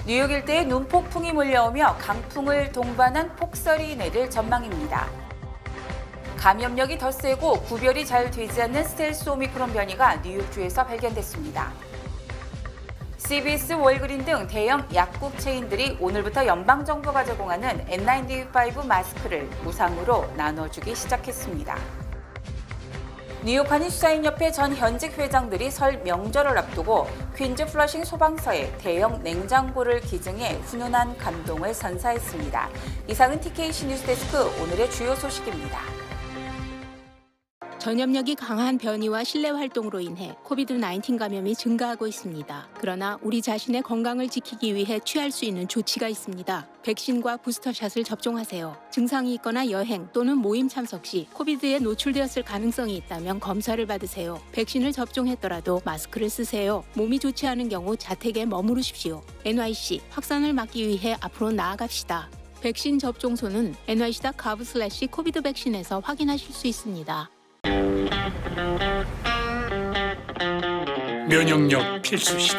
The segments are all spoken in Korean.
뉴욕 일대에 눈폭풍이 몰려오며 강풍을 동반한 폭설이 내릴 전망입니다. 감염력이 더 세고 구별이 잘 되지 않는 스텔스 오미크론 변이가 뉴욕주에서 발견됐습니다. CVS, 월그린 등 대형 약국 체인들이 오늘부터 연방정부가 제공하는 N95 마스크를 무상으로 나눠주기 시작했습니다. 뉴욕 한인수사인협회 전 현직 회장들이 설 명절을 앞두고 퀸즈 플러싱 소방서에 대형 냉장고를 기증해 훈훈한 감동을 선사했습니다. 이상은 TKC 뉴스데스크 오늘의 주요 소식입니다. 전염력이 강한 변이와 실내 활동으로 인해 코비드-19 감염이 증가하고 있습니다. 그러나 우리 자신의 건강을 지키기 위해 취할 수 있는 조치가 있습니다. 백신과 부스터샷을 접종하세요. 증상이 있거나 여행 또는 모임 참석 시 코비드에 노출되었을 가능성이 있다면 검사를 받으세요. 백신을 접종했더라도 마스크를 쓰세요. 몸이 좋지 않은 경우 자택에 머무르십시오. NYC 확산을 막기 위해 앞으로 나아갑시다. 백신 접종소는 nyc.gov/covid 백신에서 확인하실 수 있습니다. 면역력 필수 시대.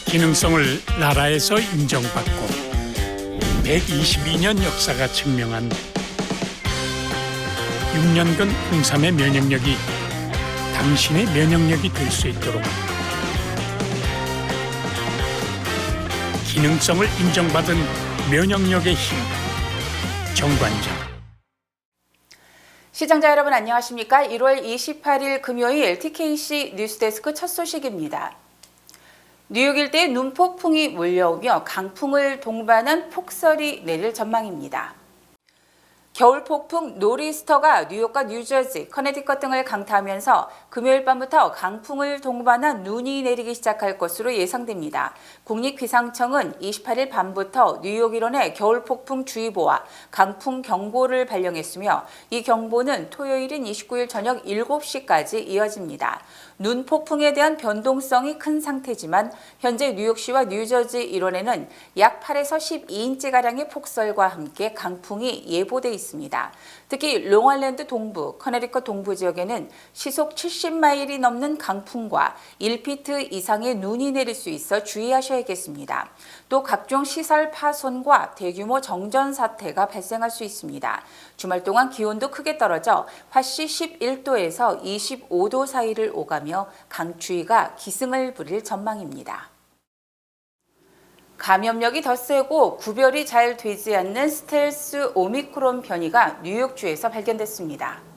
기능성을 나라에서 인정받고 122년 역사가 증명한 6년근 홍삼의 면역력이 당신의 면역력이 될 수 있도록 기능성을 인정받은 면역력의 힘, 정관장. 시청자 여러분 안녕하십니까? 1월 28일 금요일 TKC 뉴스데스크 첫 소식입니다. 뉴욕 일대에 눈폭풍이 몰려오며 강풍을 동반한 폭설이 내릴 전망입니다. 겨울 폭풍 노리스터가 뉴욕과 뉴저지, 커네티컷 등을 강타하면서 금요일 밤부터 강풍을 동반한 눈이 내리기 시작할 것으로 예상됩니다. 국립기상청은 28일 밤부터 뉴욕 일원에 겨울 폭풍 주의보와 강풍 경보를 발령했으며 이 경보는 토요일인 29일 저녁 7시까지 이어집니다. 눈 폭풍에 대한 변동성이 큰 상태지만 현재 뉴욕시와 뉴저지 일원에는 약 8에서 12인치가량의 폭설과 함께 강풍이 예보돼 있습니다. 특히 롱아일랜드 동부, 커네티컷 동부 지역에는 시속 70마일이 넘는 강풍과 1피트 이상의 눈이 내릴 수 있어 주의하셔야겠습니다. 또 각종 시설 파손과 대규모 정전 사태가 발생할 수 있습니다. 주말 동안 기온도 크게 떨어져 화씨 11도에서 25도 사이를 오가며 강추위가 기승을 부릴 전망입니다. 감염력이 더 세고 구별이 잘 되지 않는 스텔스 오미크론 변이가 뉴욕주에서 발견됐습니다.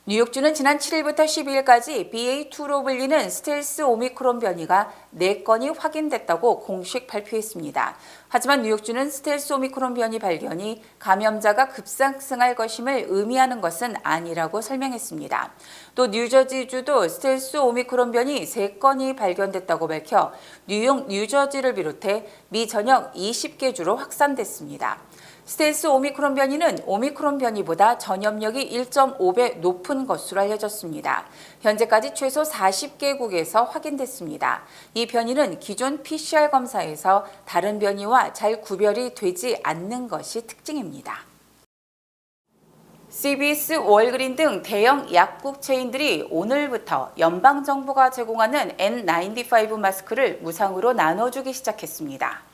뉴욕주는 지난 7일부터 12일까지 BA2로 불리는 스텔스 오미크론 변이가 4건이 확인됐다고 공식 발표했습니다. 하지만 뉴욕주는 스텔스 오미크론 변이 발견이 감염자가 급상승할 것임을 의미하는 것은 아니라고 설명했습니다. 또 뉴저지주도 스텔스 오미크론 변이 3건이 발견됐다고 밝혀 뉴욕, 뉴저지를 비롯해 미 전역 20개 주로 확산됐습니다. 스텔스 오미크론 변이는 오미크론 변이보다 전염력이 1.5배 높은 것으로 알려졌습니다. 현재까지 최소 40개국에서 확인됐습니다. 이 변이는 기존 PCR 검사에서 다른 변이와 잘 구별이 되지 않는 것이 특징입니다. CVS, 월그린 등 대형 약국 체인들이 오늘부터 연방정부가 제공하는 N95 마스크를 무상으로 나눠주기 시작했습니다.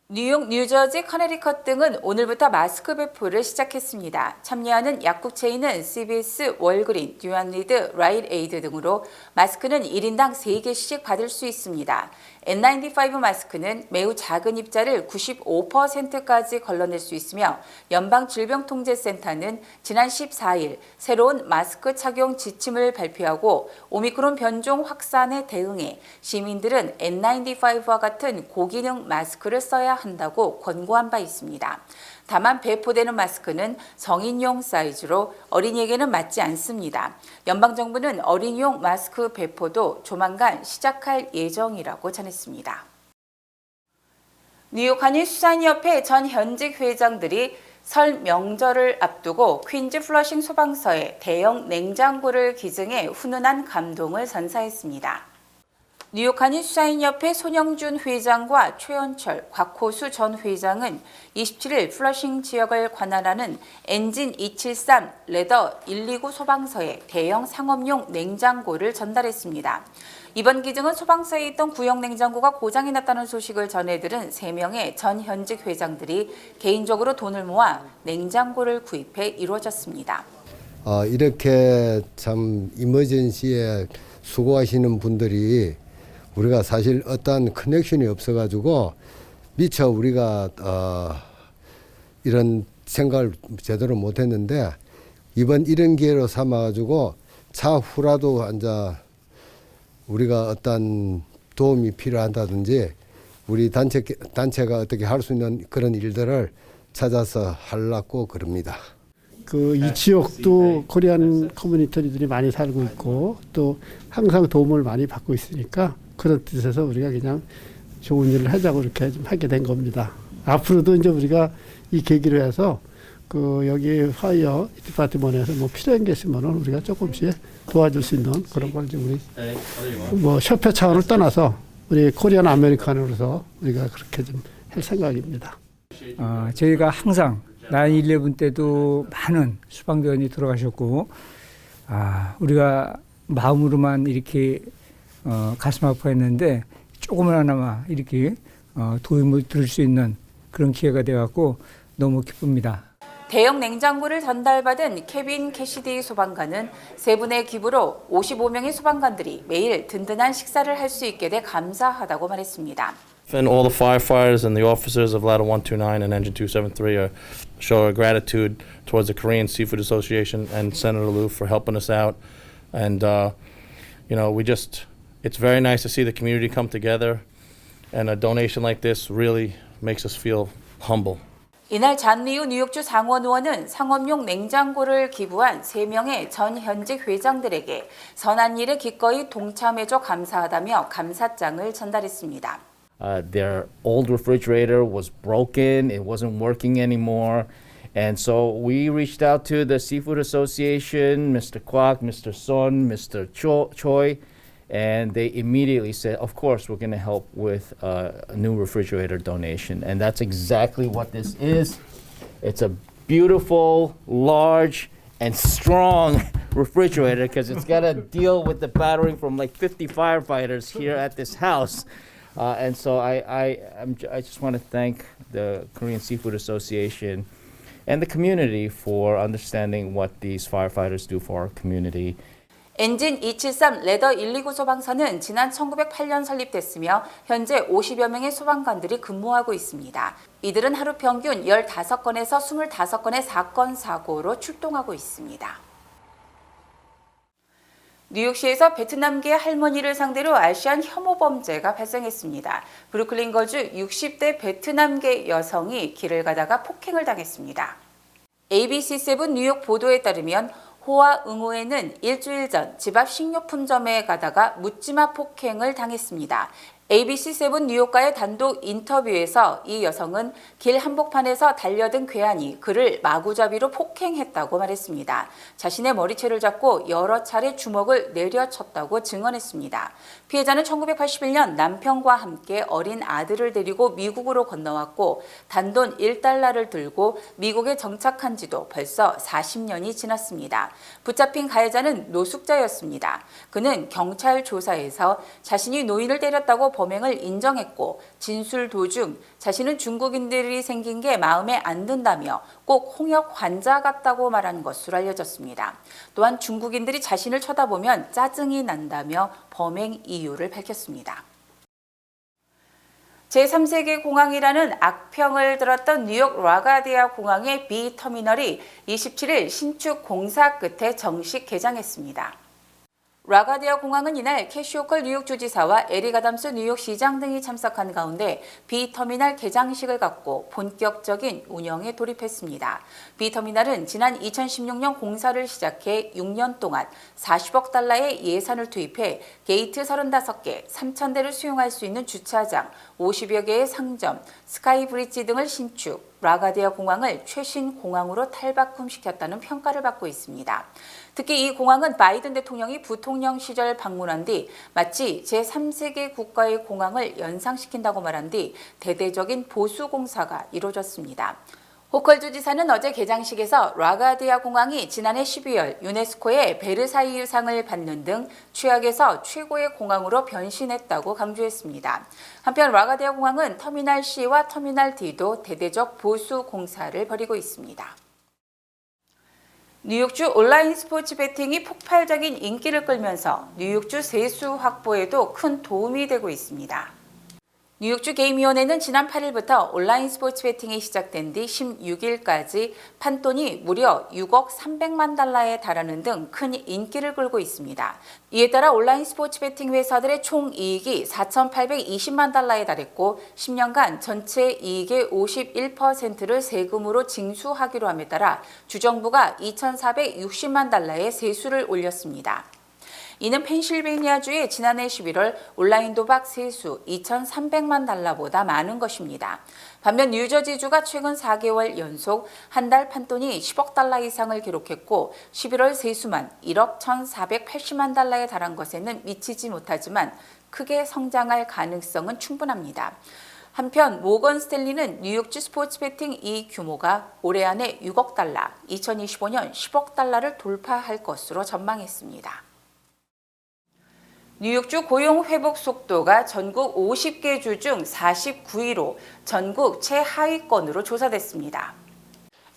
뉴욕, 뉴저지, 커네티컷 등은 오늘부터 마스크 배포를 시작했습니다. 참여하는 약국 체인은 CVS, 월그린, 듀안리드, 라이트에이드 등으로 마스크는 1인당 3개씩 받을 수 있습니다. N95 마스크는 매우 작은 입자를 95%까지 걸러낼 수 있으며 연방질병통제센터는 지난 14일 새로운 마스크 착용 지침을 발표하고 오미크론 변종 확산에 대응해 시민들은 N95와 같은 고기능 마스크를 써야 한다고 권고한 바 있습니다. 다만 배포되는 마스크는 성인용 사이즈로 어린이에게는 맞지 않습니다. 연방정부는 어린이용 마스크 배포도 조만간 시작할 예정이라고 전했습니다. 뉴욕 한인수사인협회 전 현직 회장들이 설 명절을 앞두고 퀸즈 플러싱 소방서에 대형 냉장고를 기증해 훈훈한 감동을 선사했습니다. 뉴욕 한인수사인협회 손영준 회장과 최연철, 곽호수 전 회장은 27일 플러싱 지역을 관할하는 엔진 273 레더 129 소방서에 대형 상업용 냉장고를 전달했습니다. 이번 기증은 소방서에 있던 구형 냉장고가 고장이 났다는 소식을 전해들은 3명의 전 현직 회장들이 개인적으로 돈을 모아 냉장고를 구입해 이루어졌습니다. 이렇게 참 이머전시에 수고하시는 분들이 우리가 사실 어떤 커넥션이 없어가지고 미처 우리가 이런 생각을 제대로 못했는데 이번 이런 기회로 삼아가지고 차후라도 우리가 어떤 도움이 필요하다든지 우리 단체가 어떻게 할 수 있는 그런 일들을 찾아서 하려고 그럽니다. 이 지역도 코리안 커뮤니티들이 많이 살고 있고 또 항상 도움을 많이 받고 있으니까 그런 뜻에서 우리가 그냥 좋은 일을 하자고 이렇게 좀 하게 된 겁니다. 앞으로도 이제 우리가 이 계기로 해서 여기 파이어 디파트먼트에서 뭐 필요한 게 있으면은 우리가 조금씩 도와줄 수 있는 그런 걸 이제 우리 뭐 협회 차원을 떠나서 우리 코리안 아메리칸으로서 우리가 그렇게 좀 할 생각입니다. 저희가 항상 9/11 때도 많은 수방대원이 돌아가셨고, 우리가 마음으로만 이렇게 가슴 아파했는데 조금이나마 이렇게 도움을 드릴 수 있는 그런 기회가 되어갖고 너무 기쁩니다. 대형 냉장고를 전달받은 케빈 캐시디 소방관은 세 분의 기부로 55명의 소방관들이 매일 든든한 식사를 할 수 있게 돼 감사하다고 말했습니다. And all the firefighters and the officers of Ladder 129 and Engine 273 show our gratitude towards the Korean Seafood Association and Senator Liu for helping us out. And, it's very nice to see the community come together. And a donation like this really makes us feel humble. 이날 잔리우 뉴욕주 상원 의원은 상업용 냉장고를 기부한 3명의 전 현직 회장들에게 선한 일에 기꺼이 동참해줘 감사하다며 감사장을 전달했습니다. Their old refrigerator was broken, it wasn't working anymore. And so we reached out to the Seafood Association, Mr. Kwok, Mr. Son, Mr. Choi, and they immediately said, of course, we're going to help with a new refrigerator donation. And that's exactly what this is. It's a beautiful, large, and strong refrigerator because it's got to deal with the battering from like 50 firefighters here at this house. And so I just want to thank the Korean Seafood Association and the community for understanding what these firefighters do for our community. 엔진 273 레더 129 소방서는 지난 1908년 설립됐으며 현재 50여 명의 소방관들이 근무하고 있습니다. 이들은 하루 평균 15건에서 25건의 사건 사고로 출동하고 있습니다. 뉴욕시에서 베트남계 할머니를 상대로 알시한 혐오 범죄가 발생했습니다. 브루클린 거주 60대 베트남계 여성이 길을 가다가 폭행을 당했습니다. ABC7 뉴욕 보도에 따르면 호와 응호에는 일주일 전 집 앞 식료품점에 가다가 묻지마 폭행을 당했습니다. ABC7 뉴욕과의 단독 인터뷰에서 이 여성은 길 한복판에서 달려든 괴한이 그를 마구잡이로 폭행했다고 말했습니다. 자신의 머리채를 잡고 여러 차례 주먹을 내려쳤다고 증언했습니다. 피해자는 1981년 남편과 함께 어린 아들을 데리고 미국으로 건너왔고 단돈 1달러를 들고 미국에 정착한 지도 벌써 40년이 지났습니다. 붙잡힌 가해자는 노숙자였습니다. 그는 경찰 조사에서 자신이 노인을 때렸다고 범행을 인정했고 진술 도중 자신은 중국인들이 생긴 게 마음에 안 든다며 꼭 홍역 환자 같다고 말한 것으로 알려졌습니다. 또한 중국인들이 자신을 쳐다보면 짜증이 난다며 범행 이유를 밝혔습니다. 제3세계 공항이라는 악평을 들었던 뉴욕 라가디아 공항의 B터미널이 27일 신축 공사 끝에 정식 개장했습니다. 라가디아 공항은 이날 캐시 호컬 뉴욕 주지사와 에릭 아담스 뉴욕시장 등이 참석한 가운데 B터미널 개장식을 갖고 본격적인 운영에 돌입했습니다. B터미널은 지난 2016년 공사를 시작해 6년 동안 40억 달러의 예산을 투입해 게이트 35개, 3,000대를 수용할 수 있는 주차장, 50여 개의 상점, 스카이 브릿지 등을 신축, 라가디아 공항을 최신 공항으로 탈바꿈시켰다는 평가를 받고 있습니다. 특히 이 공항은 바이든 대통령이 부통령 시절 방문한 뒤 마치 제3세계 국가의 공항을 연상시킨다고 말한 뒤 대대적인 보수 공사가 이루어졌습니다. 호컬주 지사는 어제 개장식에서 라가디아 공항이 지난해 12월 유네스코의 베르사유 유상을 받는 등 최악에서 최고의 공항으로 변신했다고 강조했습니다. 한편 라가디아 공항은 터미널 C와 터미널 D도 대대적 보수 공사를 벌이고 있습니다. 뉴욕주 온라인 스포츠 베팅이 폭발적인 인기를 끌면서 뉴욕주 세수 확보에도 큰 도움이 되고 있습니다. 뉴욕주 게임위원회는 지난 8일부터 온라인 스포츠 베팅이 시작된 뒤 16일까지 판돈이 무려 6억 300만 달러에 달하는 등 큰 인기를 끌고 있습니다. 이에 따라 온라인 스포츠 베팅 회사들의 총 이익이 4,820만 달러에 달했고 10년간 전체 이익의 51%를 세금으로 징수하기로 함에 따라 주정부가 2,460만 달러의 세수를 올렸습니다. 이는 펜실베이니아주의 지난해 11월 온라인 도박 세수 2,300만 달러보다 많은 것입니다. 반면 뉴저지주가 최근 4개월 연속 한 달 판돈이 10억 달러 이상을 기록했고 11월 세수만 1억 1,480만 달러에 달한 것에는 미치지 못하지만 크게 성장할 가능성은 충분합니다. 한편 모건 스탠리는 뉴욕주 스포츠 베팅 이익 규모가 올해 안에 6억 달러, 2025년 10억 달러를 돌파할 것으로 전망했습니다. 뉴욕주 고용 회복 속도가 전국 50개 주 중 49위로 전국 최하위권으로 조사됐습니다.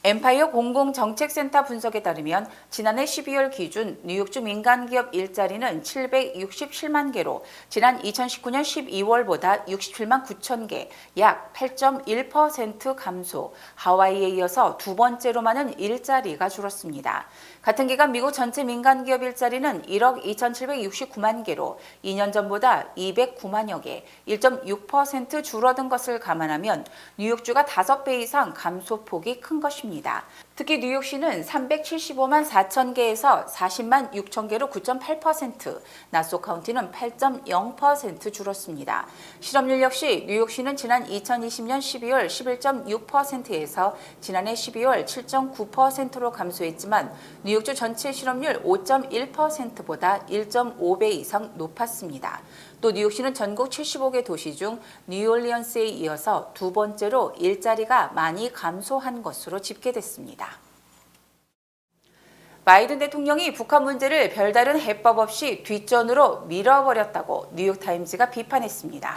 엠파이어 공공정책센터 분석에 따르면 지난해 12월 기준 뉴욕주 민간기업 일자리는 767만 개로 지난 2019년 12월보다 67만 9천 개, 약 8.1% 감소, 하와이에 이어서 두 번째로 많은 일자리가 줄었습니다. 같은 기간 미국 전체 민간기업 일자리는 1억 2,769만 개로 2년 전보다 209만여 개, 1.6% 줄어든 것을 감안하면 뉴욕주가 5배 이상 감소폭이 큰 것입니다. 특히 뉴욕시는 375만 4천 개에서 40만 6천 개로 9.8%, 나소 카운티는 8.0% 줄었습니다. 실업률 역시 뉴욕시는 지난 2020년 12월 11.6%에서 지난해 12월 7.9%로 감소했지만 뉴욕주 전체 실업률 5.1%보다 1.5배 이상 높았습니다. 또 뉴욕시는 전국 75개 도시 중 뉴올리언스에 이어서 두 번째로 일자리가 많이 감소한 것으로 집계됐습니다. 바이든 대통령이 북한 문제를 별다른 해법 없이 뒷전으로 밀어버렸다고 뉴욕타임즈가 비판했습니다.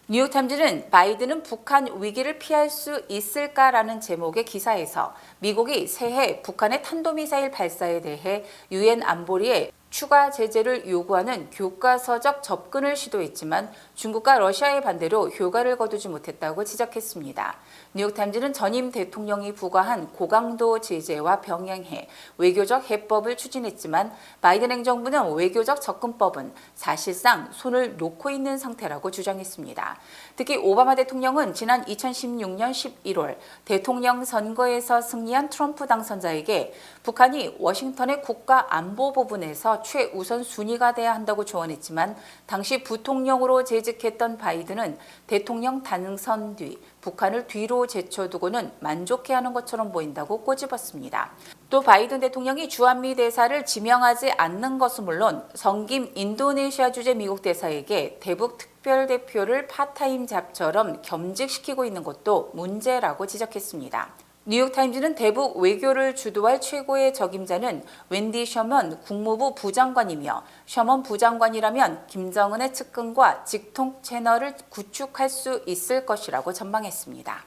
뉴욕타임즈는 바이든은 북한 위기를 피할 수 있을까라는 제목의 기사에서 미국이 새해 북한의 탄도미사일 발사에 대해 유엔 안보리에 추가 제재를 요구하는 교과서적 접근을 시도했지만 중국과 러시아의 반대로 효과를 거두지 못했다고 지적했습니다. 뉴욕타임즈는 전임 대통령이 부과한 고강도 제재와 병행해 외교적 해법을 추진했지만 바이든 행정부는 외교적 접근법은 사실상 손을 놓고 있는 상태라고 주장했습니다. 특히 오바마 대통령은 지난 2016년 11월 대통령 선거에서 승리한 트럼프 당선자에게 북한이 워싱턴의 국가 안보 부분에서 최우선 순위가 돼야 한다고 조언했지만 당시 부통령으로 재직했던 바이든은 대통령 당선 뒤 북한을 뒤로 제쳐두고는 만족해하는 것처럼 보인다고 꼬집었습니다. 또 바이든 대통령이 주한미 대사를 지명하지 않는 것은 물론 성김 인도네시아 주재 미국 대사에게 대북 특별대표를 파타임 잡처럼 겸직시키고 있는 것도 문제라고 지적했습니다. 뉴욕타임즈는 대북 외교를 주도할 최고의 적임자는 웬디 셔먼 국무부 부장관이며 셔먼 부장관이라면 김정은의 측근과 직통 채널을 구축할 수 있을 것이라고 전망했습니다.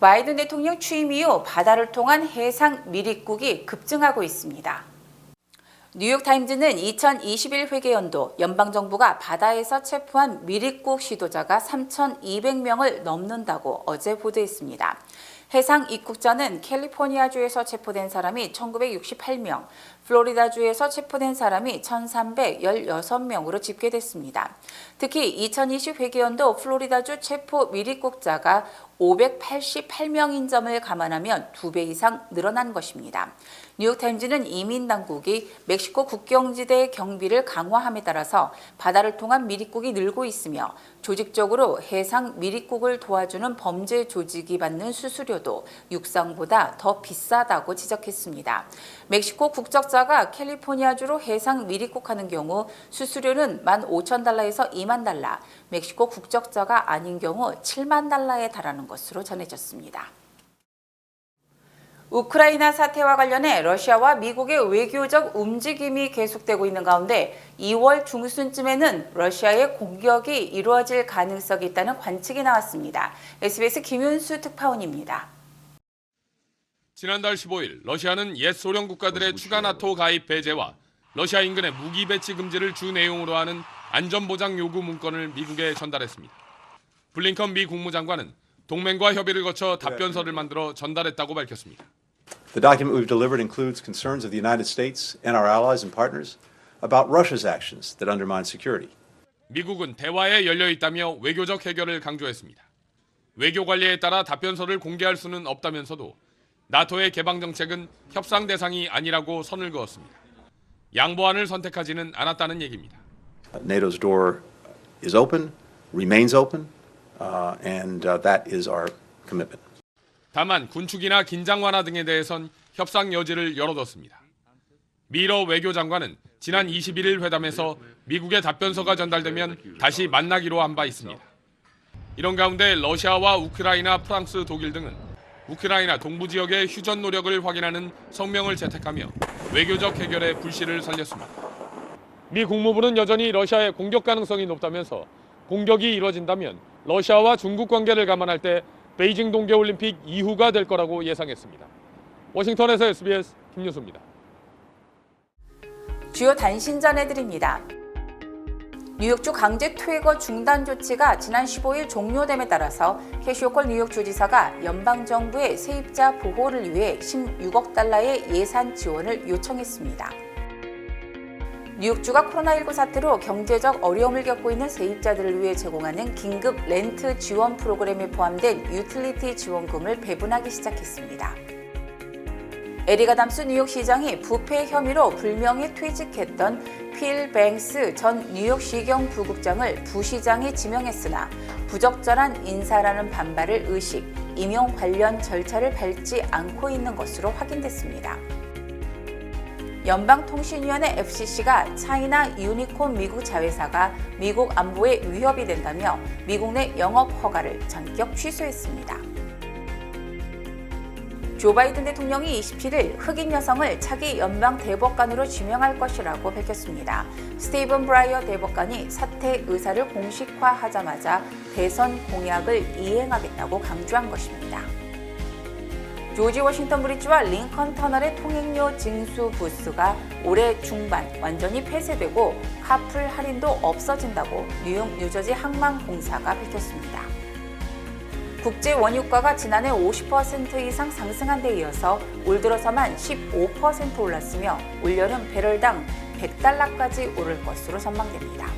바이든 대통령 취임 이후 바다를 통한 해상 밀입국이 급증하고 있습니다. 뉴욕타임즈는 2021 회계연도 연방정부가 바다에서 체포한 밀입국 시도자가 3,200명을 넘는다고 어제 보도했습니다. 해상 입국자는 캘리포니아주에서 체포된 사람이 1,968명, 플로리다주에서 체포된 사람이 1,316명으로 집계됐습니다. 특히 2020 회계연도 플로리다주 체포 미립국자가 588명인 점을 감안하면 2배 이상 늘어난 것입니다. 뉴욕타임즈는 이민당국이 멕시코 국경지대의 경비를 강화함에 따라서 바다를 통한 미립국이 늘고 있으며 조직적으로 해상 미립국을 도와주는 범죄 조직이 받는 수수료도 육상보다 더 비싸다고 지적했습니다. 멕시코 국적자가 캘리포니아주로 해상 미립국하는 경우 수수료는 $15,000에서 $20,000, 멕시코 국적자가 아닌 경우 $70,000에 달하는 것으로 전해졌습니다. 우크라이나 사태와 관련해 러시아와 미국의 외교적 움직임이 계속되고 있는 가운데 2월 중순쯤에는 러시아의 공격이 이루어질 가능성이 있다는 관측이 나왔습니다. SBS 김윤수 특파원입니다. 지난달 15일 러시아는 옛 소련 국가들의 추가 나토 가입 배제와 러시아 인근의 무기 배치 금지를 주 내용으로 하는 안전보장 요구 문건을 미국에 전달했습니다. 블링컨 미 국무장관은 동맹과 협의를 거쳐 답변서를 만들어 전달했다고 밝혔습니다. The document we've delivered includes concerns of the United States and our allies and partners about Russia's actions that undermine security. 미국은 대화에 열려 있다며 외교적 해결을 강조했습니다. 외교 관리에 따라 답변서를 공개할 수는 없다면서도 나토의 개방 정책은 협상 대상이 아니라고 선을 그었습니다. 양보안을 선택하지는 않았다는 얘기입니다. NATO's door is open, remains open, and that is our commitment. 다만 군축이나 긴장 완화 등에 대해선 협상 여지를 열어뒀습니다. 미러 외교장관은 지난 21일 회담에서 미국의 답변서가 전달되면 다시 만나기로 한 바 있습니다. 이런 가운데 러시아와 우크라이나, 프랑스, 독일 등은 우크라이나 동부 지역의 휴전 노력을 확인하는 성명을 채택하며 외교적 해결에 불씨를 살렸습니다. 미 국무부는 여전히 러시아의 공격 가능성이 높다면서 공격이 이뤄진다면 러시아와 중국 관계를 감안할 때 베이징 동계올림픽 이후가 될 거라고 예상했습니다. 워싱턴에서 SBS 김윤수입니다. 주요 단신 전해드립니다. 뉴욕주 강제 퇴거 중단 조치가 지난 15일 종료됨에 따라서 캐시 호컬 뉴욕 주지사가 연방정부의 세입자 보호를 위해 $16억 예산 지원을 요청했습니다. 뉴욕주가 코로나19 사태로 경제적 어려움을 겪고 있는 세입자들을 위해 제공하는 긴급 렌트 지원 프로그램에 포함된 유틸리티 지원금을 배분하기 시작했습니다. 에릭 아담스 뉴욕시장이 부패 혐의로 불명예 퇴직했던 필 뱅스 전 뉴욕시경 부국장을 부시장에 지명했으나 부적절한 인사라는 반발을 의식, 임용 관련 절차를 밟지 않고 있는 것으로 확인됐습니다. 연방통신위원회 FCC가 차이나 유니콘 미국 자회사가 미국 안보에 위협이 된다며 미국 내 영업 허가를 전격 취소했습니다. 조 바이든 대통령이 27일 흑인 여성을 차기 연방 대법관으로 지명할 것이라고 밝혔습니다. 스티븐 브라이어 대법관이 사퇴 의사를 공식화하자마자 대선 공약을 이행하겠다고 강조한 것입니다. 조지 워싱턴 브리지와 링컨 터널의 통행료 징수 부스가 올해 중반 완전히 폐쇄되고 카풀 할인도 없어진다고 뉴욕 뉴저지 항만공사가 밝혔습니다. 국제 원유가가 지난해 50% 이상 상승한 데 이어서 올 들어서만 15% 올랐으며 올여름 배럴당 $100까지 오를 것으로 전망됩니다.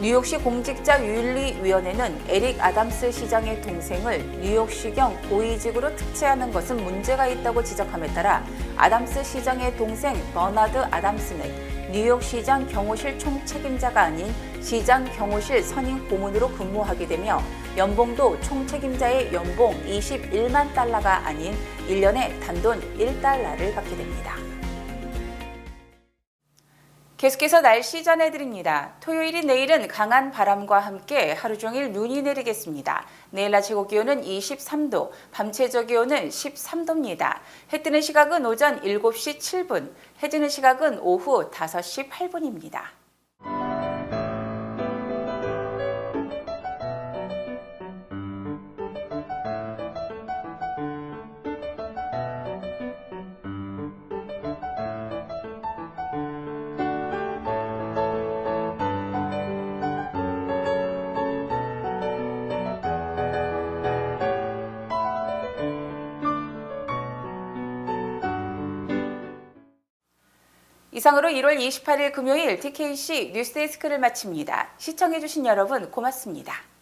뉴욕시 공직자윤리위원회는 에릭 아담스 시장의 동생을 뉴욕시경 고위직으로 특채하는 것은 문제가 있다고 지적함에 따라 아담스 시장의 동생 버나드 아담스는 뉴욕시장 경호실 총책임자가 아닌 시장 경호실 선임 고문으로 근무하게 되며 연봉도 총책임자의 연봉 $21만 아닌 1년에 단돈 $1를 받게 됩니다. 계속해서 날씨 전해드립니다. 토요일인 내일은 강한 바람과 함께 하루 종일 눈이 내리겠습니다. 내일 아침 기온은 23도, 밤 최저 기온은 13도입니다. 해 뜨는 시각은 오전 7시 7분, 해 지는 시각은 오후 5시 8분입니다. 이상으로 1월 28일 금요일 TKC 뉴스데스크를 마칩니다. 시청해주신 여러분 고맙습니다.